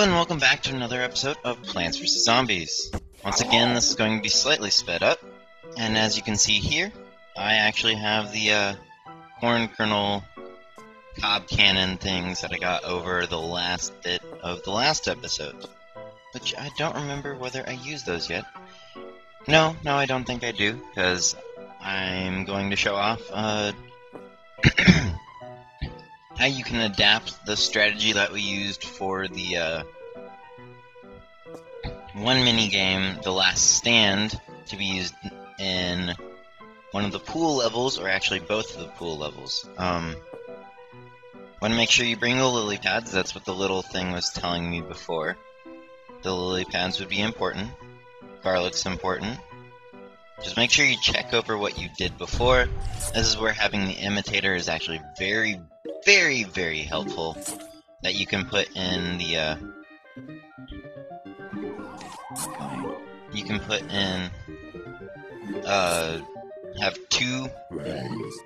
and welcome back to another episode of Plants vs. Zombies. Once again, this is going to be slightly sped up, and as you can see here, I actually have the corn kernel cob cannon things that I got over the last bit of the last episode, which I don't remember whether I used those yet. No, I don't think I do, because I'm going to show off how you can adapt the strategy that we used for the one mini-game, The Last Stand, to be used in one of the pool levels, or actually both of the pool levels. Want to make sure you bring the lily pads. That's what the little thing was telling me before. The lily pads would be important. Garlic's important. Just make sure you check over what you did before. This is where having the imitator is actually very, very, very helpful. That you can put in the have two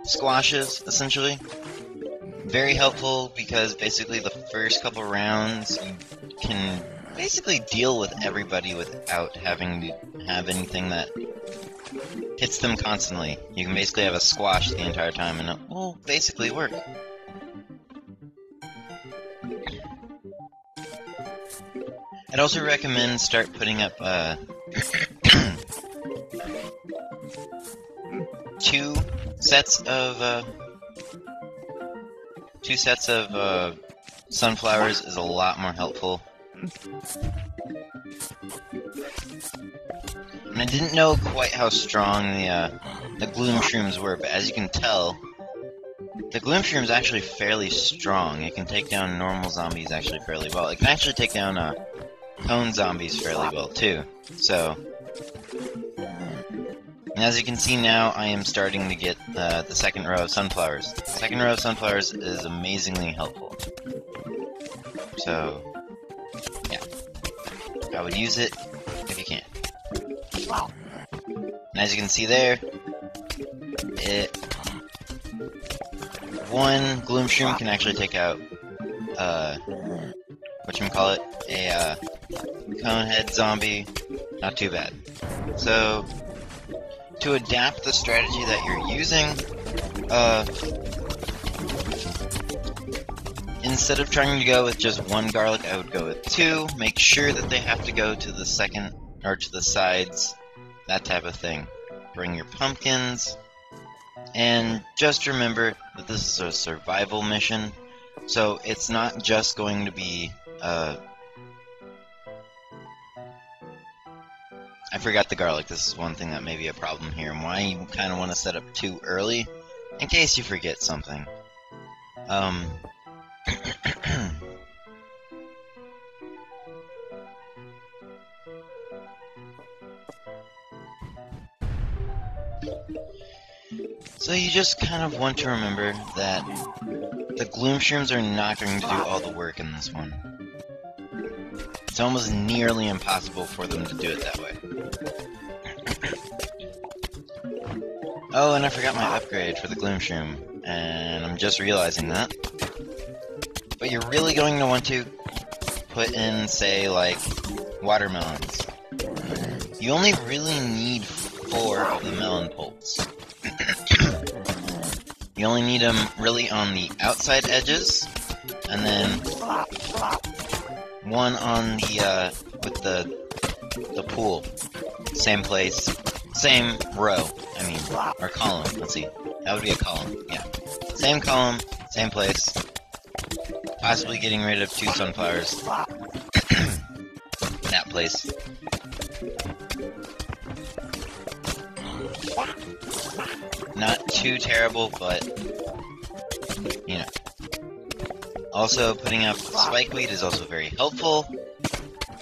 squashes, essentially. Very helpful because basically the first couple rounds you can basically deal with everybody without having to have anything that hits them constantly. You can basically have a squash the entire time and it will basically work. I'd also recommend start putting up two sets of sunflowers is a lot more helpful. And I didn't know quite how strong the gloom shrooms were, but as you can tell, the gloom shroom is actually fairly strong. It can take down normal zombies actually fairly well. It can actually take down cone zombies fairly well too. So, and as you can see now, I am starting to get the second row of sunflowers. The second row of sunflowers is amazingly helpful. So, yeah, I would use it if you can. And as you can see there, one gloom shroom can actually take out whatchamacallit, a conehead zombie. Not too bad. So, to adapt the strategy that you're using, instead of trying to go with just one garlic, I would go with two. Make sure that they have to go to the second, or to the sides, that type of thing. Bring your pumpkins, and just remember that this is a survival mission, so it's not just going to be, I forgot the garlic. This is one thing that may be a problem here, and why you kind of want to set up too early, in case you forget something. So you just kind of want to remember that the gloom shrooms are not going to do all the work in this one. It's almost nearly impossible for them to do it that way. Oh, and I forgot my upgrade for the gloom shroom, and I'm just realizing that. But you're really going to want to put in, say, like, watermelons. You only really need 4 of the melon pulps. You only need them really on the outside edges, and then one on the with the pool. Same place, same row. I mean, or column. Let's see. That would be a column. Yeah. Same column, same place. Possibly getting rid of 2 sunflowers. That place. Not too terrible, but, you know. Also, putting up spikeweed is also very helpful.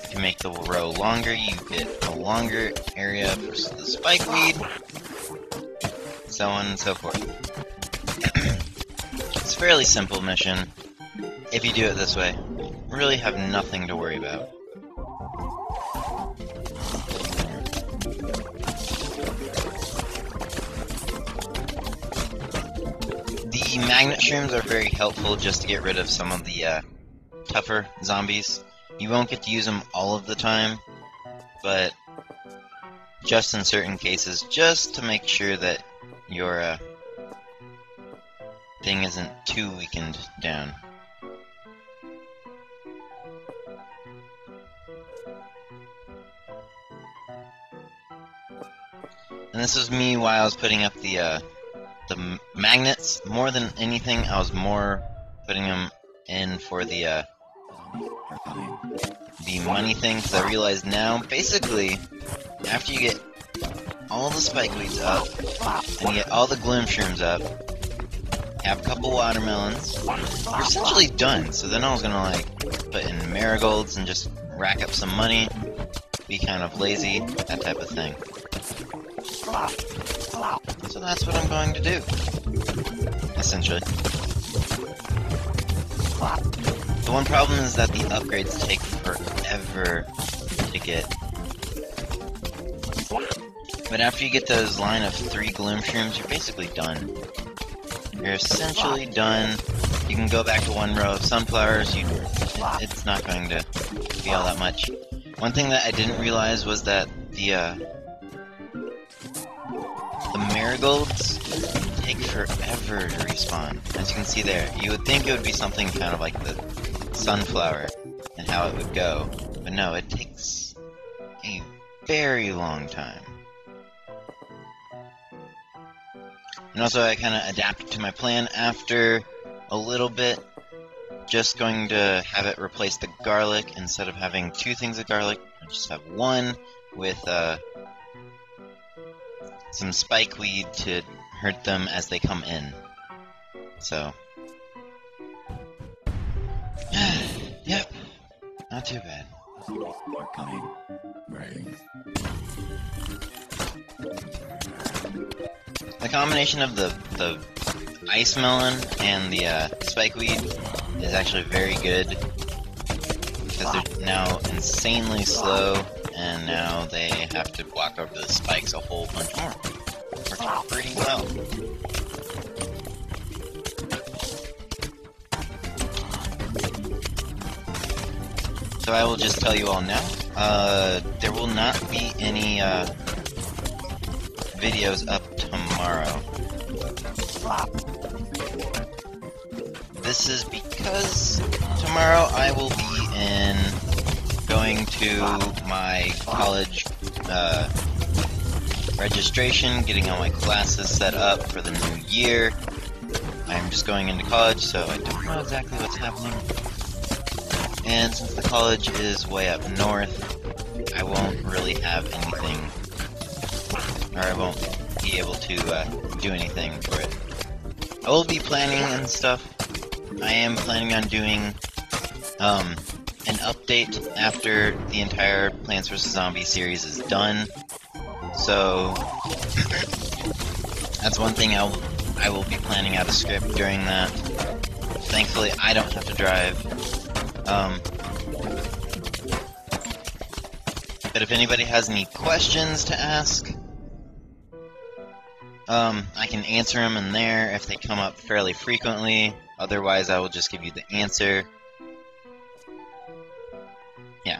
If you make the row longer, you get a longer area for the spikeweed. So on and so forth. It's a fairly simple mission. If you do it this way, you really have nothing to worry about. The magnet shrooms are very helpful just to get rid of some of the tougher zombies. You won't get to use them all of the time, but just in certain cases, just to make sure that your thing isn't too weakened down. And this was me while I was putting up the magnets. More than anything, I was more putting them in for the money thing, because I realized now, basically, after you get all the spikeweeds up, and you get all the gloom shrooms up, have a couple watermelons, you're essentially done. So then I was gonna like put in marigolds and just rack up some money, be kind of lazy, that type of thing. So that's what I'm going to do, essentially. The one problem is that the upgrades take forever to get. But after you get those line of 3 gloom shrooms, you're basically done. You're essentially done. You can go back to 1 row of sunflowers. It's not going to be all that much. One thing that I didn't realize was that the marigolds take forever to respawn. As you can see there, you would think it would be something kind of like the sunflower and how it would go, but no, it takes a very long time. And also I kind of adapted to my plan after a little bit, just going to have it replace the garlic. Instead of having 2 things of garlic, I just have 1 with some spikeweed to hurt them as they come in. So, yep, not too bad. Are coming. Right. The combination of the ice melon and the spikeweed is actually very good, because they're now insanely slow, and now they have to walk over the spikes a whole bunch more. Works pretty well. So I will just tell you all now, there will not be any videos up tomorrow. This is because tomorrow I will be going to my college registration, getting all my classes set up for the new year. I'm just going into college, so I don't know exactly what's happening. And since the college is way up north, I won't really have anything, or I won't be able to do anything for it. I will be planning and stuff. I am planning on doing an update after the entire Plants vs. Zombies series is done. So that's one thing I will be planning out a script during that. Thankfully, I don't have to drive. But if anybody has any questions to ask, I can answer them in there if they come up fairly frequently. Otherwise, I will just give you the answer. Yeah.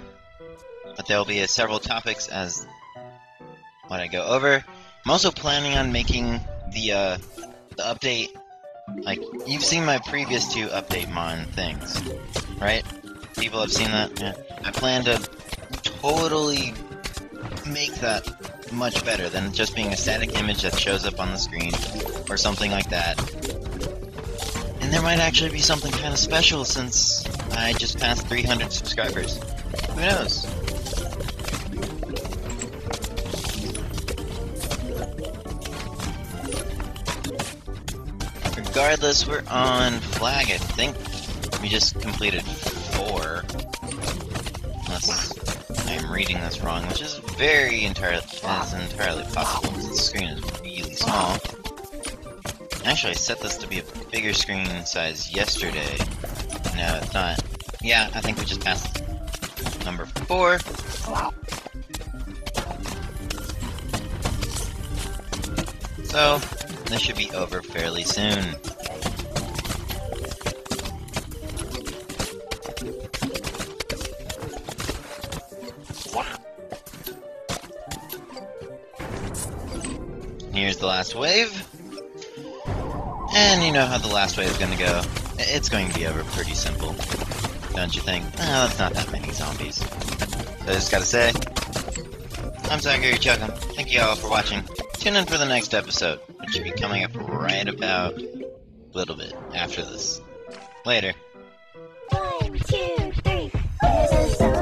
But there will be several topics as what I go over. I'm also planning on making the update. Like, you've seen my previous 2 update mon things, right? People have seen that? Yeah. I plan to totally make that much better than just being a static image that shows up on the screen, or something like that. And there might actually be something kind of special since I just passed 300 subscribers. Who knows? Regardless, we're on flag, I think. We just completed 4. Unless I am reading this wrong, which is entirely possible, because the screen is really small. Actually, I set this to be a bigger screen size yesterday. No, it's not. Yeah, I think we just passed number 4. So, this should be over fairly soon. Here's the last wave. And you know how the last wave is gonna go. It's going to be over pretty simple. Don't you think? Oh, that's not that many zombies. So I just gotta say, I'm Zachary Chuckum. Thank you all for watching. Tune in for the next episode, which should be coming up right about a little bit after this. Later. 1, 2, 3. There's a